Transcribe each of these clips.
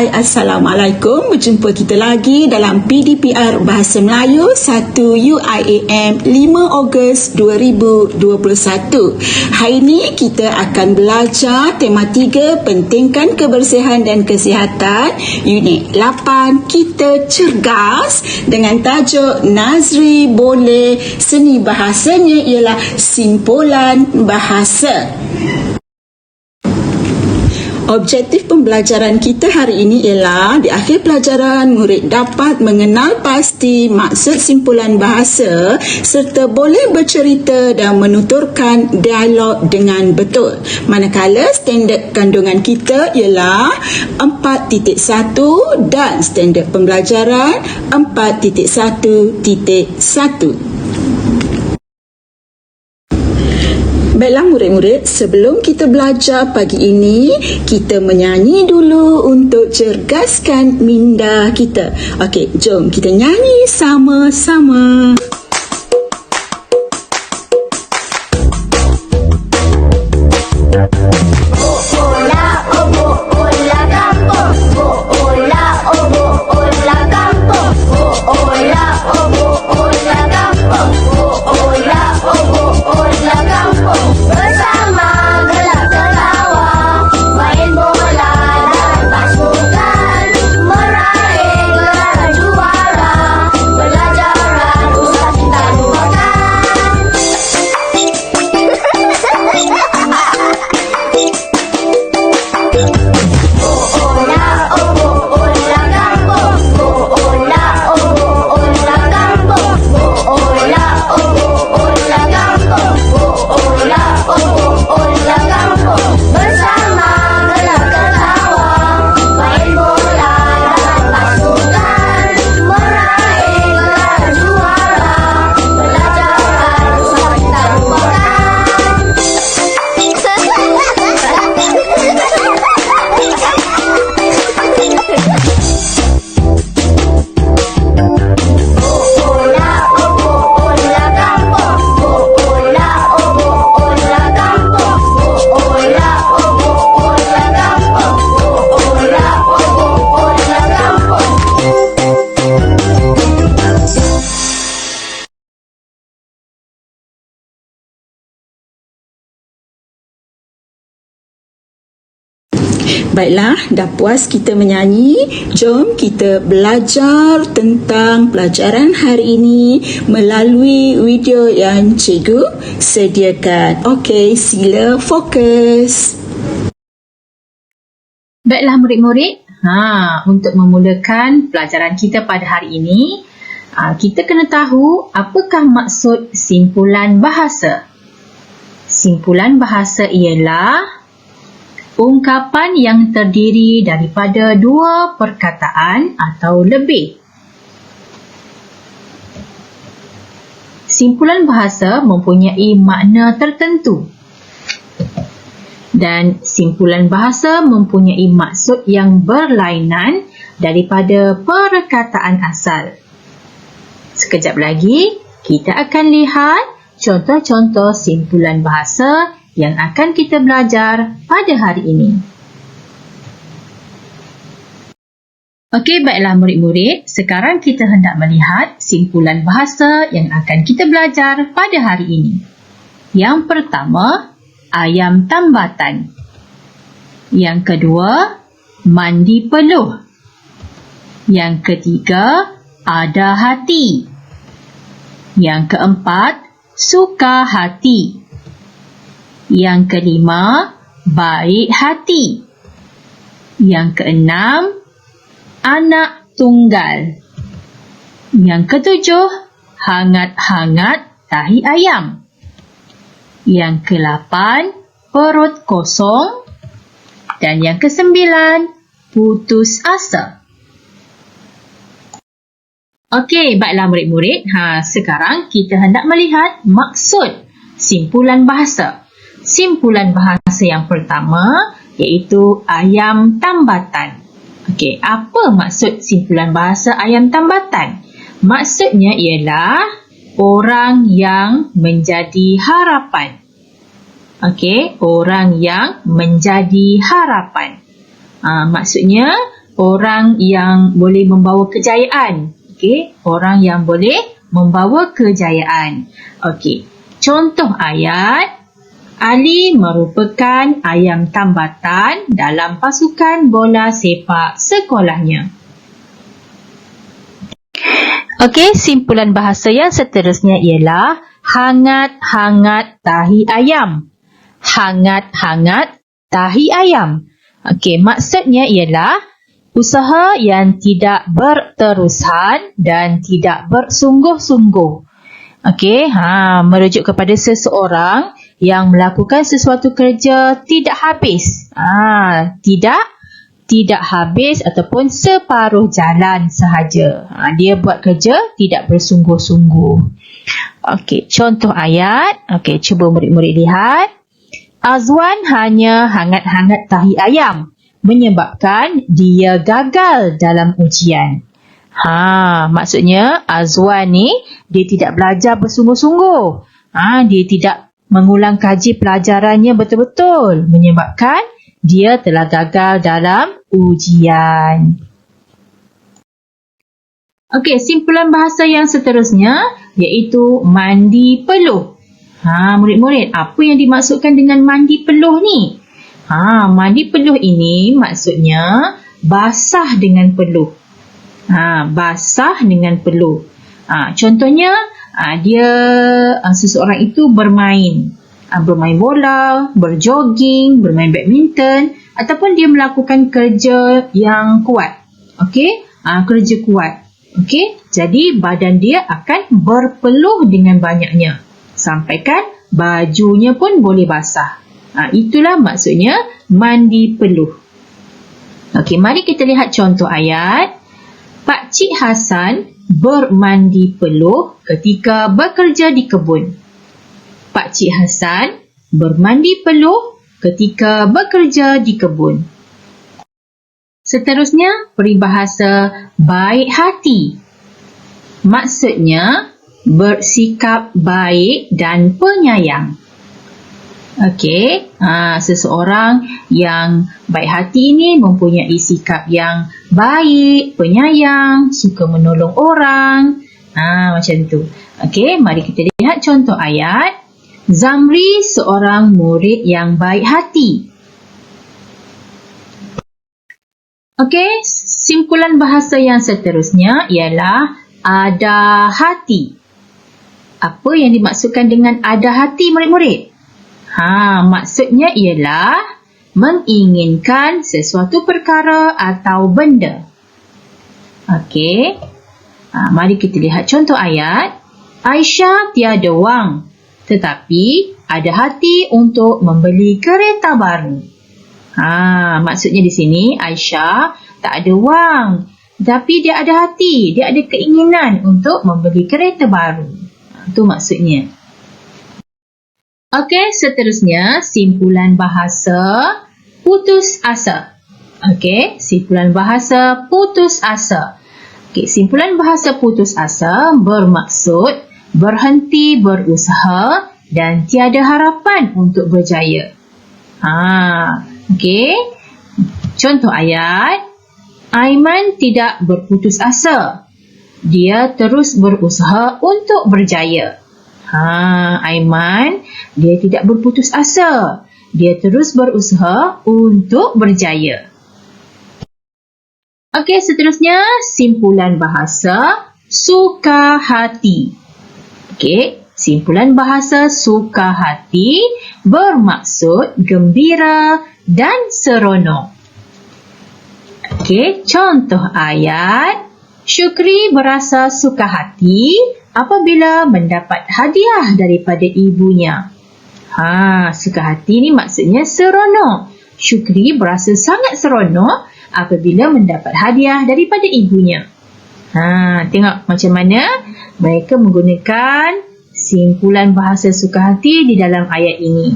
Hai, Assalamualaikum. Berjumpa kita lagi dalam PDPR Bahasa Melayu 1 UIAM 5 Ogos 2021. Hari ini kita akan belajar tema 3 pentingkan kebersihan dan kesihatan unit 8 kita cergas dengan tajuk Nazri boleh, seni bahasanya ialah simpulan bahasa. Objektif pembelajaran kita hari ini ialah di akhir pelajaran murid dapat mengenal pasti maksud simpulan bahasa serta boleh bercerita dan menuturkan dialog dengan betul. Manakala standard kandungan kita ialah 4.1 dan standard pembelajaran 4.1.1. Baiklah murid-murid, sebelum kita belajar pagi ini, kita menyanyi dulu untuk cergaskan minda kita. Okey, jom kita nyanyi sama-sama. Baiklah, dah puas kita menyanyi. Jom kita belajar tentang pelajaran hari ini melalui video yang cikgu sediakan. Okey, sila fokus. Baiklah murid-murid, untuk memulakan pelajaran kita pada hari ini, kita kena tahu apakah maksud simpulan bahasa. Simpulan bahasa ialah ungkapan yang terdiri daripada dua perkataan atau lebih. Simpulan bahasa mempunyai makna tertentu dan simpulan bahasa mempunyai maksud yang berlainan daripada perkataan asal. Sekejap lagi, kita akan lihat contoh-contoh simpulan bahasa yang akan kita belajar pada hari ini. Okey, baiklah murid-murid, sekarang kita hendak melihat simpulan bahasa yang akan kita belajar pada hari ini. Yang pertama, ayam tambatan. Yang kedua, mandi peluh. Yang ketiga, ada hati. Yang keempat, suka hati. Yang kelima, baik hati. Yang keenam, anak tunggal. Yang ketujuh, hangat-hangat tahi ayam. Yang ke-8, perut kosong. Dan yang ke-9, putus asa. Okey, baiklah murid-murid. Sekarang kita hendak melihat maksud simpulan bahasa. Simpulan bahasa yang pertama iaitu ayam tambatan. Okey, apa maksud simpulan bahasa ayam tambatan? Maksudnya ialah orang yang menjadi harapan. Okey, orang yang menjadi harapan. Maksudnya orang yang boleh membawa kejayaan. Okey, orang yang boleh membawa kejayaan. Okey, contoh ayat, Ali merupakan ayam tambatan dalam pasukan bola sepak sekolahnya. Okey, simpulan bahasa yang seterusnya ialah hangat-hangat tahi ayam. Hangat-hangat tahi ayam. Okey, maksudnya ialah usaha yang tidak berterusan dan tidak bersungguh-sungguh. Okey, merujuk kepada seseorang yang melakukan sesuatu kerja tidak habis. Tidak habis ataupun separuh jalan sahaja. Dia buat kerja tidak bersungguh-sungguh. Okey, contoh ayat. Okey, cuba murid-murid lihat. Azwan hanya hangat-hangat tahi ayam menyebabkan dia gagal dalam ujian. Maksudnya Azwan ni dia tidak belajar bersungguh-sungguh. Dia tidak mengulang kaji pelajarannya betul-betul menyebabkan dia telah gagal dalam ujian. Okey, simpulan bahasa yang seterusnya iaitu mandi peluh. Murid-murid, apa yang dimaksudkan dengan mandi peluh ni? Mandi peluh ini maksudnya basah dengan peluh. Basah dengan peluh. Contohnya, seseorang itu bermain bola, berjoging, bermain badminton ataupun dia melakukan kerja yang kuat. Okey, kerja kuat. Okey, jadi badan dia akan berpeluh dengan banyaknya sampaikan bajunya pun boleh basah. Itulah maksudnya mandi peluh. Okey, mari kita lihat contoh ayat. Pak Cik Hasan bermandi peluh ketika bekerja di kebun. Pak Cik Hasan bermandi peluh ketika bekerja di kebun. Seterusnya, peribahasa baik hati. Maksudnya, bersikap baik dan penyayang. Okey, seseorang yang baik hati ini mempunyai sikap yang baik, penyayang, suka menolong orang. Macam tu. Okey, mari kita lihat contoh ayat. Zamri seorang murid yang baik hati. Okey, simpulan bahasa yang seterusnya ialah ada hati. Apa yang dimaksudkan dengan ada hati, murid-murid? Maksudnya ialah menginginkan sesuatu perkara atau benda. Okey. Mari kita lihat contoh ayat. Aisyah tiada wang, tetapi ada hati untuk membeli kereta baru. Maksudnya di sini Aisyah tak ada wang, tapi dia ada hati, dia ada keinginan untuk membeli kereta baru. Itu maksudnya. Okey, seterusnya simpulan bahasa putus asa. Okey, simpulan bahasa putus asa. Okey, simpulan bahasa putus asa bermaksud berhenti berusaha dan tiada harapan untuk berjaya. Okey. Contoh ayat. Aiman tidak berputus asa. Dia terus berusaha untuk berjaya. Aiman, dia tidak berputus asa. Dia terus berusaha untuk berjaya. Okey, seterusnya simpulan bahasa suka hati. Okey, simpulan bahasa suka hati bermaksud gembira dan seronok. Okey, contoh ayat. Syukri berasa suka hati apabila mendapat hadiah daripada ibunya. Suka hati ni maksudnya seronok. Syukri berasa sangat seronok apabila mendapat hadiah daripada ibunya. Tengok macam mana mereka menggunakan simpulan bahasa suka hati di dalam ayat ini.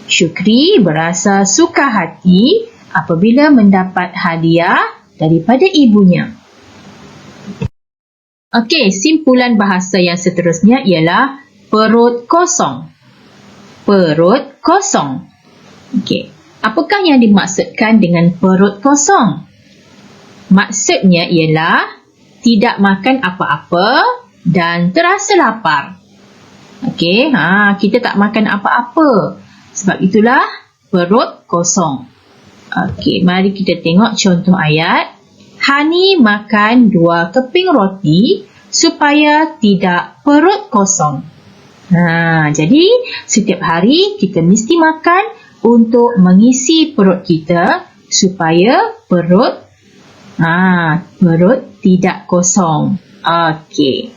Syukri berasa suka hati apabila mendapat hadiah daripada ibunya. Okey, simpulan bahasa yang seterusnya ialah perut kosong. Perut kosong. Okey, apakah yang dimaksudkan dengan perut kosong? Maksudnya ialah tidak makan apa-apa dan terasa lapar. Okey, kita tak makan apa-apa. Sebab itulah perut kosong. Okey, mari kita tengok contoh ayat. Hani makan 2 keping roti supaya tidak perut kosong. Jadi setiap hari kita mesti makan untuk mengisi perut kita supaya perut tidak kosong. Okey,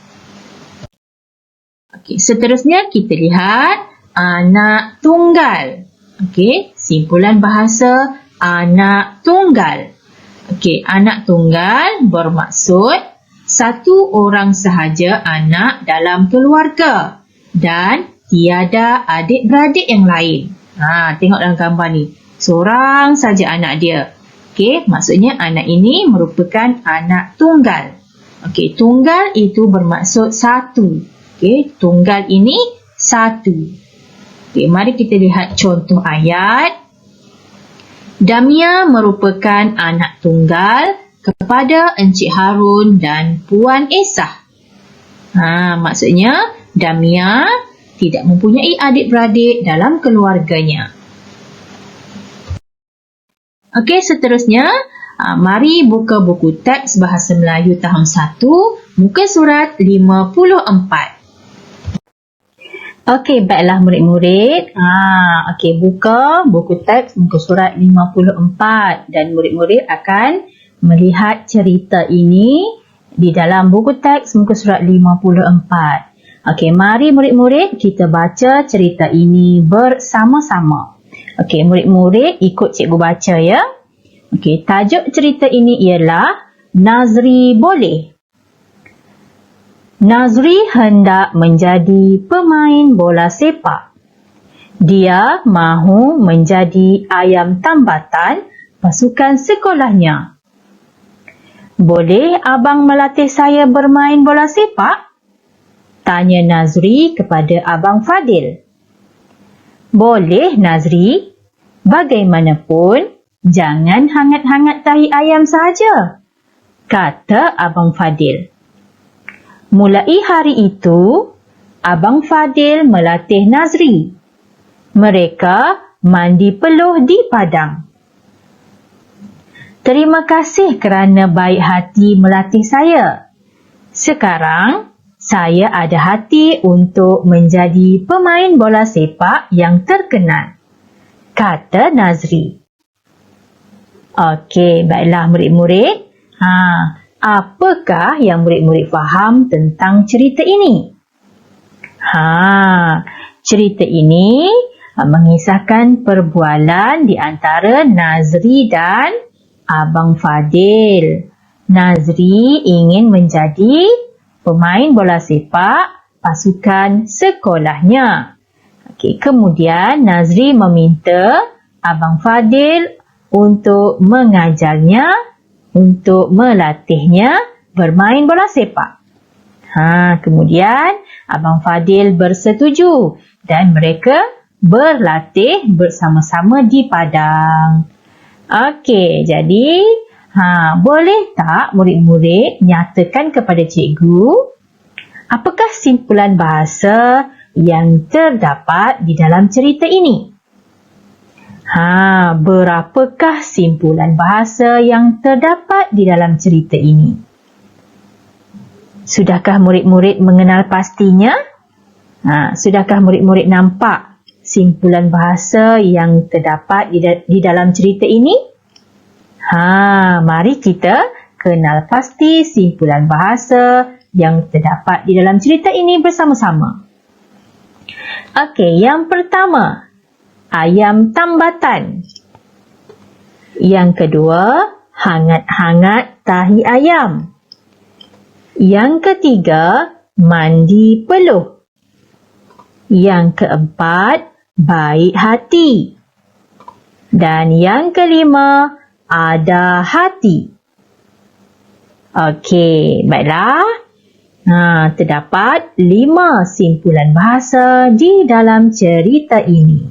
seterusnya kita lihat anak tunggal. Okey, simpulan bahasa anak tunggal. Okey, anak tunggal bermaksud satu orang sahaja anak dalam keluarga dan tiada adik-beradik yang lain. Tengok dalam gambar ni. Seorang saja anak dia. Okey, maksudnya anak ini merupakan anak tunggal. Okey, tunggal itu bermaksud satu. Okey, tunggal ini satu. Okey, mari kita lihat contoh ayat. Damia merupakan anak tunggal kepada Encik Harun dan Puan Esah. Maksudnya Damia tidak mempunyai adik-beradik dalam keluarganya. Okey, seterusnya, mari buka buku teks Bahasa Melayu tahun 1, muka surat 54. Okey, baiklah murid-murid. Okey, buka buku teks muka surat 54 dan murid-murid akan melihat cerita ini di dalam buku teks muka surat 54. Okey, mari murid-murid kita baca cerita ini bersama-sama. Okey, murid-murid ikut cikgu baca ya. Okey, tajuk cerita ini ialah Nazri Boleh. Nazri hendak menjadi pemain bola sepak. Dia mahu menjadi ayam tambatan pasukan sekolahnya. Boleh abang melatih saya bermain bola sepak? Tanya Nazri kepada Abang Fadil. Boleh Nazri, bagaimanapun jangan hangat-hangat tahi ayam saja, kata Abang Fadil. Mulai hari itu, Abang Fadil melatih Nazri. Mereka mandi peluh di padang. Terima kasih kerana baik hati melatih saya. Sekarang, saya ada hati untuk menjadi pemain bola sepak yang terkenal, kata Nazri. Okey, baiklah murid-murid. Apakah yang murid-murid faham tentang cerita ini? Cerita ini mengisahkan perbualan di antara Nazri dan Abang Fadil. Nazri ingin menjadi pemain bola sepak pasukan sekolahnya. Okey, kemudian Nazri meminta Abang Fadil untuk mengajarnya, untuk melatihnya bermain bola sepak. Kemudian Abang Fadil bersetuju dan mereka berlatih bersama-sama di padang. Okey, jadi boleh tak murid-murid nyatakan kepada cikgu apakah simpulan bahasa yang terdapat di dalam cerita ini? Berapakah simpulan bahasa yang terdapat di dalam cerita ini? Sudahkah murid-murid mengenal pastinya? Sudahkah murid-murid nampak simpulan bahasa yang terdapat di dalam cerita ini? Mari kita kenal pasti simpulan bahasa yang terdapat di dalam cerita ini bersama-sama. Okey, yang pertama, ayam tambatan. Yang kedua, hangat-hangat tahi ayam. Yang ketiga, mandi peluh. Yang keempat, baik hati. Dan yang kelima, ada hati. Okey, baiklah. Terdapat 5 simpulan bahasa di dalam cerita ini.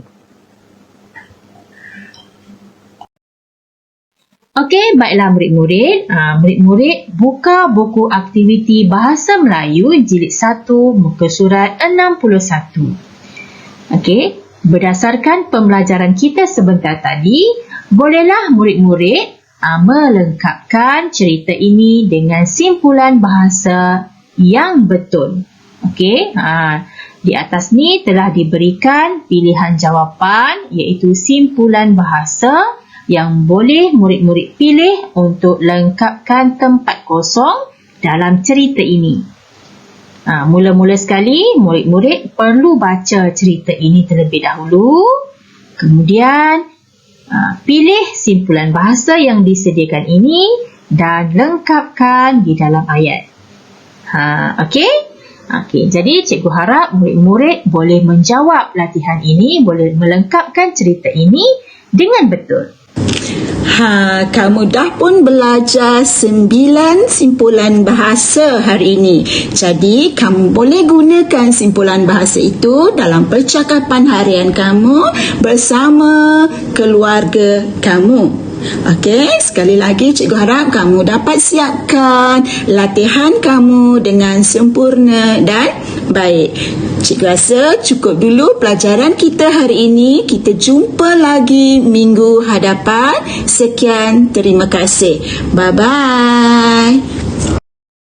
Okey, baiklah murid-murid. Murid-murid buka buku aktiviti Bahasa Melayu jilid 1 muka surat 61. Okey, berdasarkan pembelajaran kita sebentar tadi, bolehlah murid-murid melengkapkan cerita ini dengan simpulan bahasa yang betul. Okey, di atas ni telah diberikan pilihan jawapan iaitu simpulan bahasa yang boleh murid-murid pilih untuk lengkapkan tempat kosong dalam cerita ini. Mula-mula sekali, murid-murid perlu baca cerita ini terlebih dahulu. Kemudian, pilih simpulan bahasa yang disediakan ini dan lengkapkan di dalam ayat. Okey? Okey, jadi cikgu harap murid-murid boleh menjawab latihan ini, boleh melengkapkan cerita ini dengan betul. Kamu dah pun belajar 9 simpulan bahasa hari ini. Jadi, kamu boleh gunakan simpulan bahasa itu dalam percakapan harian kamu bersama keluarga kamu. Okey, sekali lagi cikgu harap kamu dapat siapkan latihan kamu dengan sempurna dan baik. Cikgu rasa cukup dulu pelajaran kita hari ini. Kita jumpa lagi minggu hadapan. Sekian, terima kasih. Bye-bye.